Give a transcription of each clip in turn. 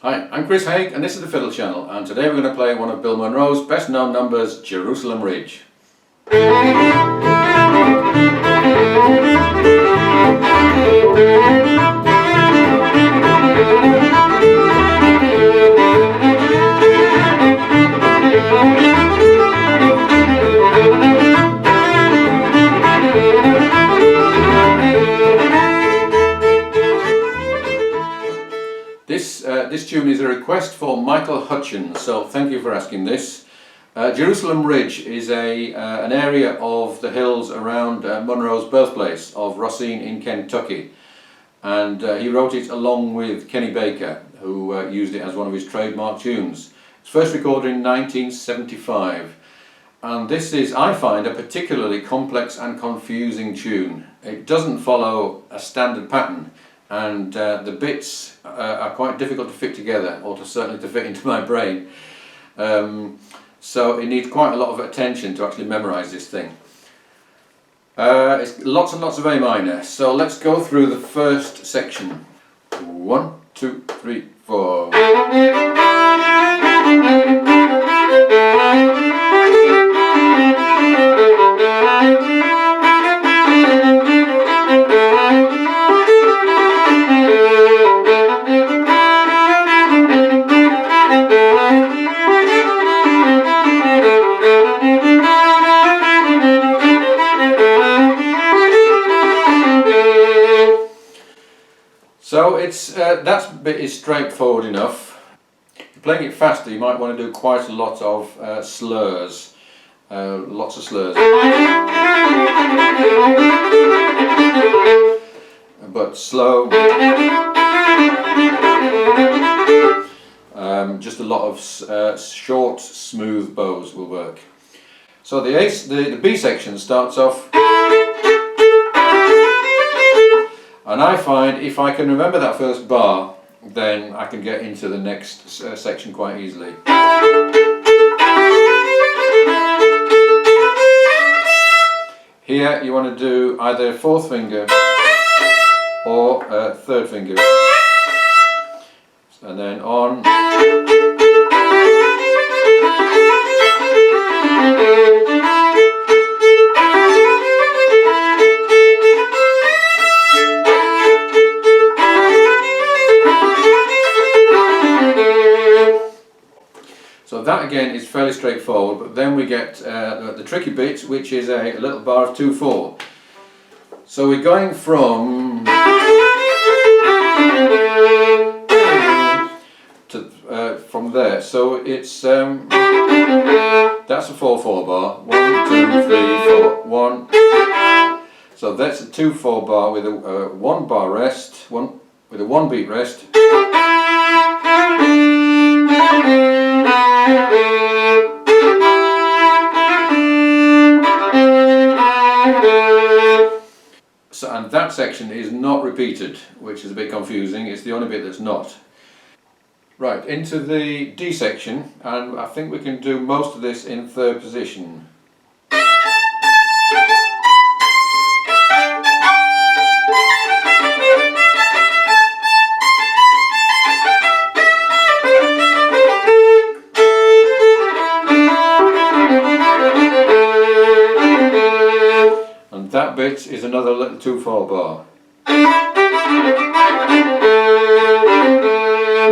Hi, I'm Chris Haigh and this is the Fiddle channel, and today we're going to play one of Bill Monroe's best known numbers, Jerusalem Ridge. This tune is a request for Michael Hutchins, so thank you for asking this. Jerusalem Ridge is an area of the hills around Monroe's birthplace of Racine in Kentucky, and he wrote it along with Kenny Baker, who used it as one of his trademark tunes. It was first recorded in 1975, and this is, I find, a particularly complex and confusing tune. It doesn't follow a standard pattern, and the bits are quite difficult to fit together, or certainly to fit into my brain. So it needs quite a lot of attention to actually memorise this thing. It's lots and lots of A minor, so let's go through the first section. 1, 2, 3, 4. So that bit is straightforward enough. If you're playing it faster, you might want to do quite a lot of slurs, lots of slurs. But slow. Just a lot of short, smooth bows will work. So the B section starts off. And I find if I can remember that first bar, then I can get into the next section quite easily. Here you want to do either fourth finger or third finger. And then on. So that again is fairly straightforward, but then we get the tricky bit, which is a little bar of 2/4. So we're going from there. So it's that's a 4/4 bar. 1, 2, 3, 4, 1. So that's a 2/4 bar with a 1 bar rest, with a 1 beat rest. So, and that section is not repeated, which is a bit confusing. It's the only bit that's not. Right, into the D section, and I think we can do most of this in third position. That bit is another little 2/4 bar.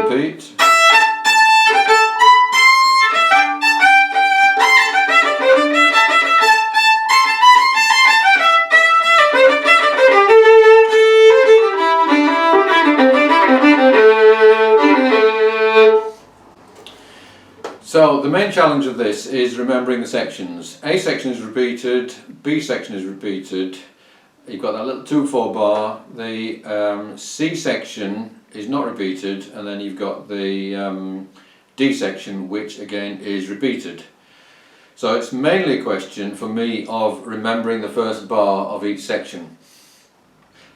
Repeat. So the main challenge of this is remembering the sections. A section is repeated, B section is repeated, you've got that little 2/4 bar, the C section is not repeated, and then you've got the D section, which again is repeated. So it's mainly a question for me of remembering the first bar of each section.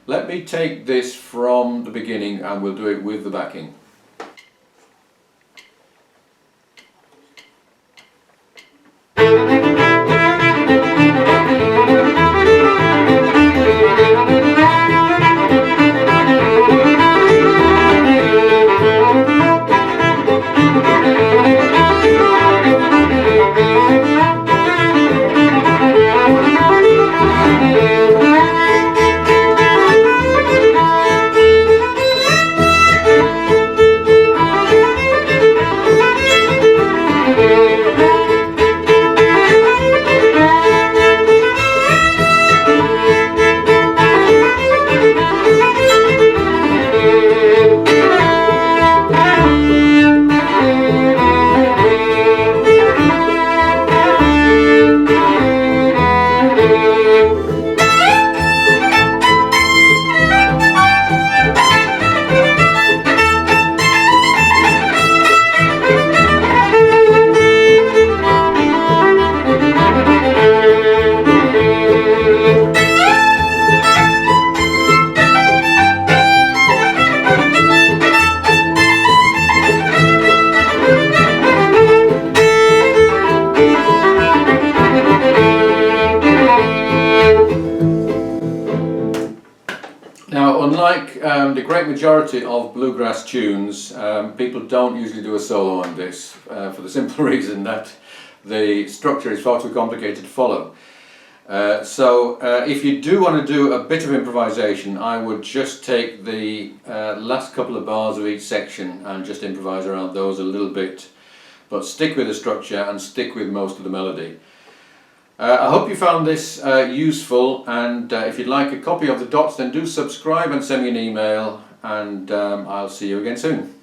Let me take this from the beginning and we'll do it with the backing. great majority of bluegrass tunes, people don't usually do a solo on this for the simple reason that the structure is far too complicated to follow. So if you do want to do a bit of improvisation, I would just take the last couple of bars of each section and just improvise around those a little bit, but stick with the structure and stick with most of the melody. I hope you found this useful, and if you'd like a copy of the dots, then do subscribe and send me an email, and I'll see you again soon.